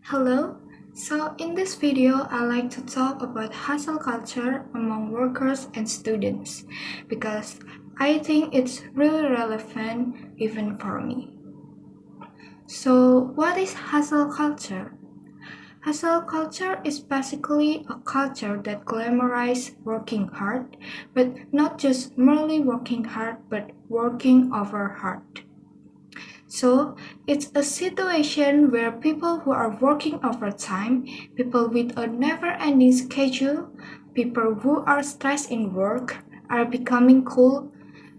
Hello. So in this video, I like to talk about hustle culture among workers and students because I think it's really relevant even for me. So what is hustle culture? Hustle culture is basically a culture that glamorizes working hard, but not just merely working hard, but working over hard. So it's a situation where people who are working overtime, people with a never ending schedule, people who are stressed in work are becoming cool,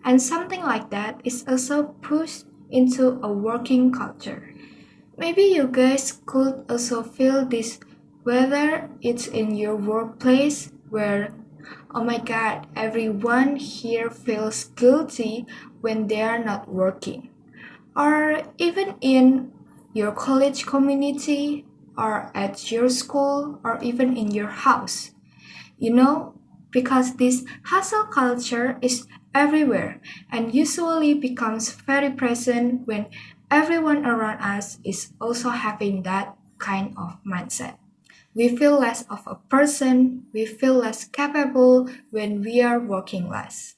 and something like that is also pushed into a working culture. Maybe you guys could also feel this whether it's in your workplace where oh my god, everyone here feels guilty when they are not working or even in your college community or at your school or even in your house. You know, because this hustle culture is everywhere and usually becomes very present when everyone around us is also having that kind of mindset. We feel less of a person, we feel less capable when we are working less.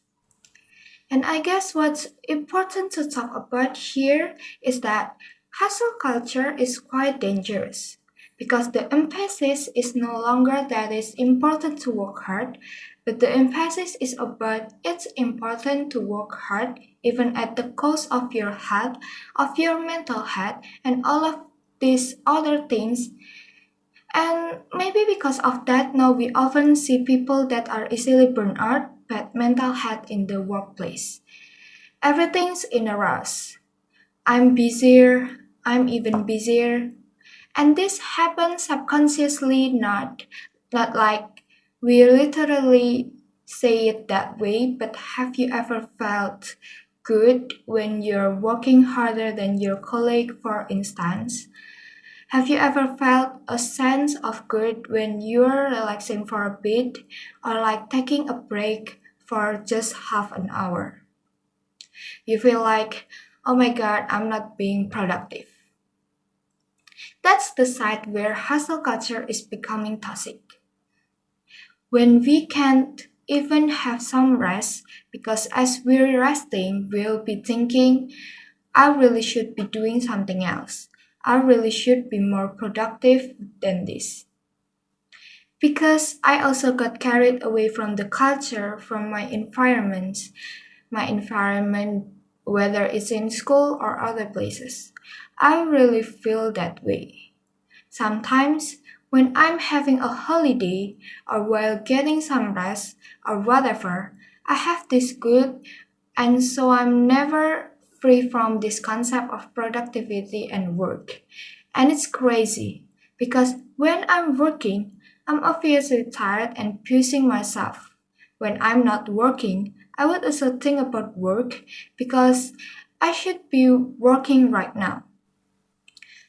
And I guess what's important to talk about here is that hustle culture is quite dangerous because the emphasis is no longer that it's important to work hard, but the emphasis is about it's important to work hard even at the cost of your health, of your mental health, and all of these other things. And maybe because of that, now we often see people that are easily burned out, bad mental health in the workplace. Everything's in a rush. I'm busier, I'm even busier. And this happens subconsciously, not like we literally say it that way, but have you ever felt good when you're working harder than your colleague, for instance? Have you ever felt a sense of good when you're relaxing for a bit or like taking a break for just half an hour? You feel like, oh my god, I'm not being productive. That's the side where hustle culture is becoming toxic. When we can't even have some rest, because as we're resting, we'll be thinking, I really should be doing something else. I really should be more productive than this. Because I also got carried away from the culture, from my environment, whether it's in school or other places. I really feel that way. Sometimes, when I'm having a holiday or while getting some rest or whatever, I have this good, and so I'm never free from this concept of productivity and work. And it's crazy because when I'm working, I'm obviously tired and pushing myself. When I'm not working, I would also think about work because I should be working right now.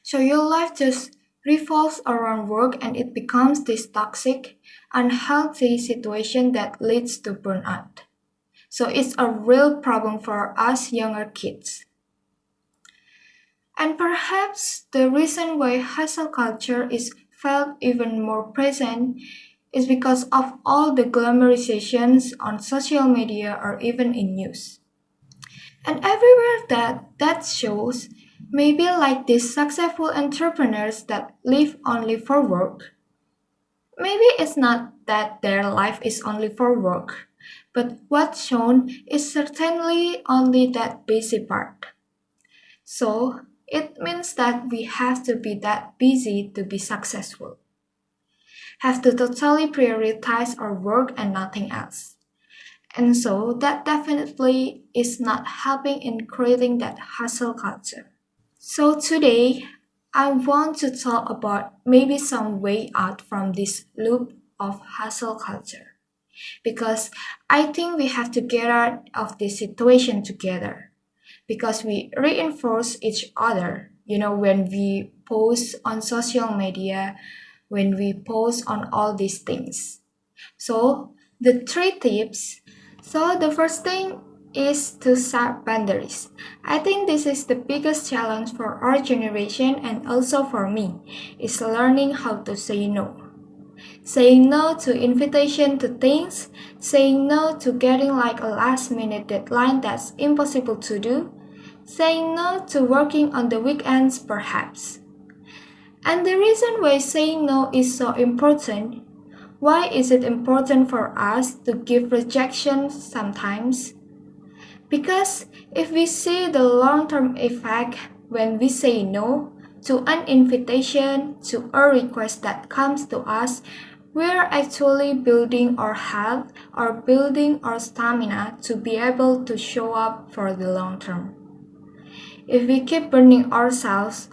So your life just revolves around work and it becomes this toxic, unhealthy situation that leads to burnout. So it's a real problem for us younger kids. And perhaps the reason why hustle culture is felt even more present is because of all the glamorizations on social media or even in news. And everywhere that shows, maybe like these successful entrepreneurs that live only for work. Maybe it's not that their life is only for work, but what's shown is certainly only that busy part. So it means that we have to be that busy to be successful. Have to totally prioritize our work and nothing else. And so that definitely is not helping in creating that hustle culture. So today, I want to talk about maybe some way out from this loop of hustle culture. Because I think we have to get out of this situation together. Because we reinforce each other, when we post on social media, when we post on all these things. So, the three tips. So, the first thing is to set boundaries. I think this is the biggest challenge for our generation and also for me, is learning how to say no. Saying no to invitation to things, saying no to getting like a last minute deadline that's impossible to do, saying no to working on the weekends perhaps. And the reason why saying no is so important, why is it important for us to give rejection sometimes? Because if we see the long-term effect when we say no to an invitation, to a request that comes to us, we're actually building our health or building our stamina to be able to show up for the long term. If we keep burning ourselves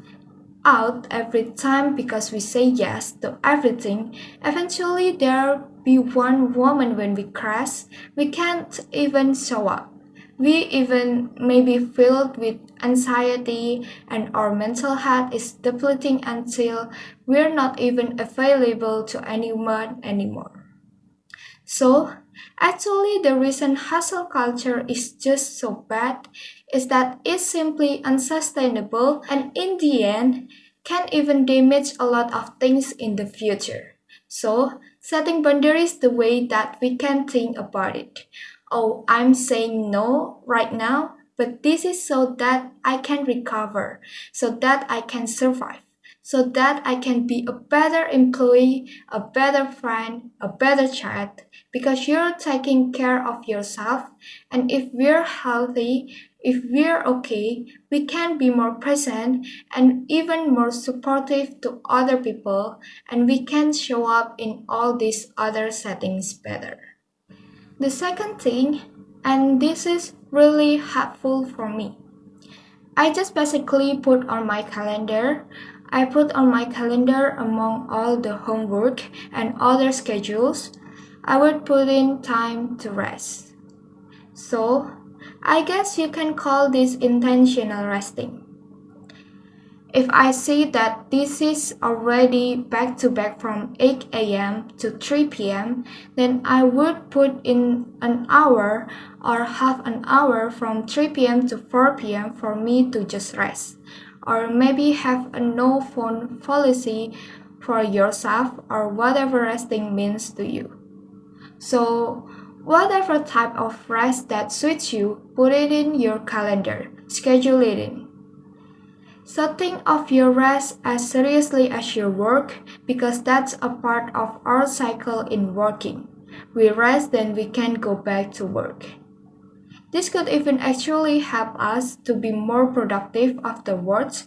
out every time because we say yes to everything, eventually there'll be one moment when we crash, we can't even show up. We even may be filled with anxiety and our mental health is depleting until we're not even available to anyone anymore. So, actually, the reason hustle culture is just so bad is that it's simply unsustainable and in the end can even damage a lot of things in the future. So, setting boundaries the way that we can think about it. Oh, I'm saying no right now, but this is so that I can recover, so that I can survive, so that I can be a better employee, a better friend, a better child, because you're taking care of yourself. And if we're healthy, if we're okay, we can be more present and even more supportive to other people, and we can show up in all these other settings better. The second thing, and this is really helpful for me, I just basically put on my calendar. I put on my calendar among all the homework and other schedules, I would put in time to rest. So, I guess you can call this intentional resting. If I see that this is already back to back from 8 a.m. to 3 p.m., then I would put in an hour or half an hour from 3 p.m. to 4 p.m. for me to just rest. Or maybe have a no phone policy for yourself or whatever resting means to you. So, whatever type of rest that suits you, put it in your calendar, schedule it in. So think of your rest as seriously as your work because that's a part of our cycle in working. We rest, then we can go back to work. This could even actually help us to be more productive afterwards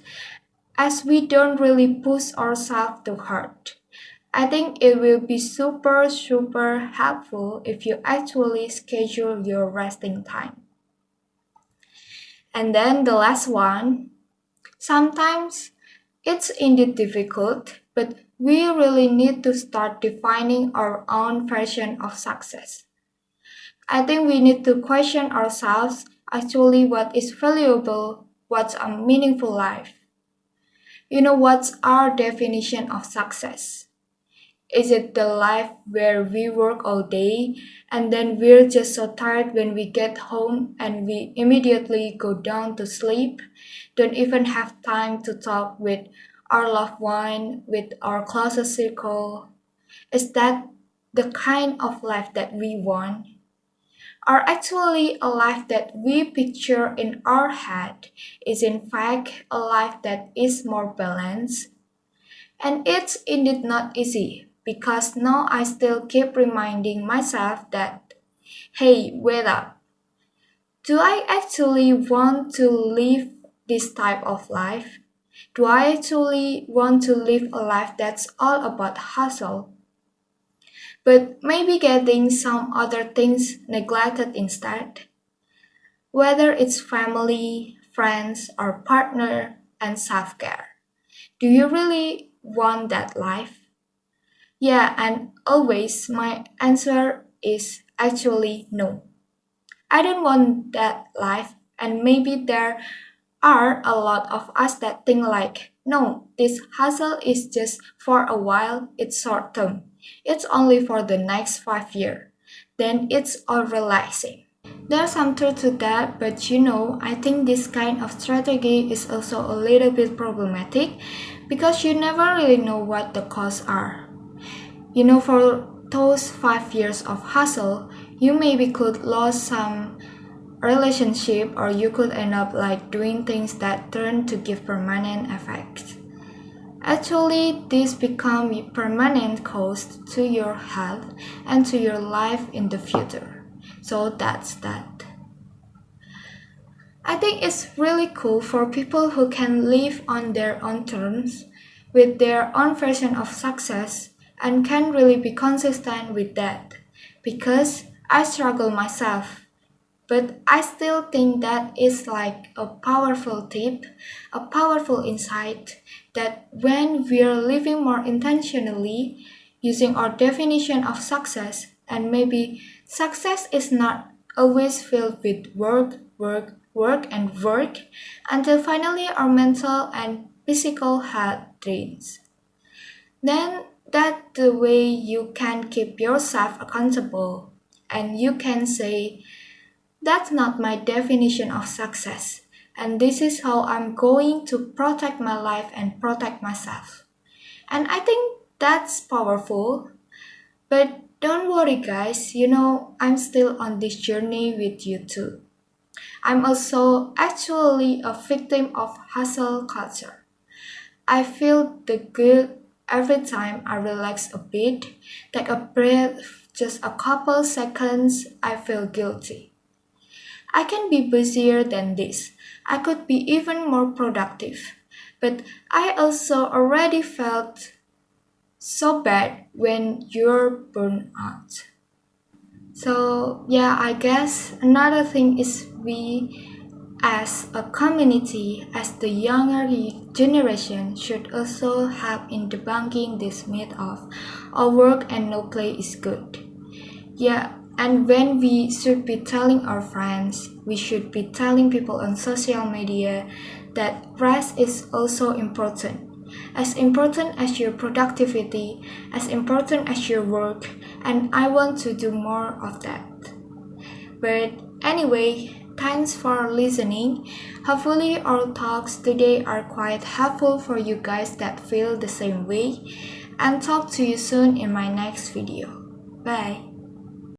as we don't really push ourselves too hard. I think it will be super helpful if you actually schedule your resting time. And then the last one, sometimes it's indeed difficult, but we really need to start defining our own version of success. I think we need to question ourselves actually what is valuable, what's a meaningful life. What's our definition of success? Is it the life where we work all day and then we're just so tired when we get home and we immediately go down to sleep, don't even have time to talk with our loved one, with our closest circle? Is that the kind of life that we want? Or actually a life that we picture in our head is in fact a life that is more balanced? And it's indeed not easy because now I still keep reminding myself that, hey, wait up. Do I actually want to live this type of life? Do I actually want to live a life that's all about hustle, but maybe getting some other things neglected instead? Whether it's family, friends, or partner, and self care. Do you really want that life? Yeah, and always my answer is actually no. I don't want that life, and maybe there are a lot of us that think like, no, this hustle is just for a while, it's short term. It's only for the next 5 years. Then it's all relaxing. There's some truth to that, but I think this kind of strategy is also a little bit problematic because you never really know what the costs are. For those 5 years of hustle, you maybe could lose some relationship or you could end up like doing things that turn to give permanent effects. Actually, this become permanent cost to your health and to your life in the future. So that's that. I think it's really cool for people who can live on their own terms with their own version of success and can really be consistent with that because I struggle myself. But I still think that is like a powerful tip, a powerful insight that when we're living more intentionally, using our definition of success, and maybe success is not always filled with work, work, work, and work, until finally our mental and physical health drains. Then that's the way you can keep yourself accountable and you can say, that's not my definition of success, and this is how I'm going to protect my life and protect myself. And I think that's powerful, but don't worry, guys, I'm still on this journey with you too. I'm also actually a victim of hustle culture. I feel the guilt every time I relax a bit, take a breath, just a couple seconds, I feel guilty. I can be busier than this. I could be even more productive. But I also already felt so bad when you're burned out. So, yeah, I guess another thing is we as a community, as the younger generation, should also help in debunking this myth of all work and no play is good. Yeah, and when we should be telling our friends, we should be telling people on social media that rest is also important. As important as your productivity, as important as your work, and I want to do more of that. But anyway, thanks for listening. Hopefully, our talks today are quite helpful for you guys that feel the same way. And talk to you soon in my next video. Bye.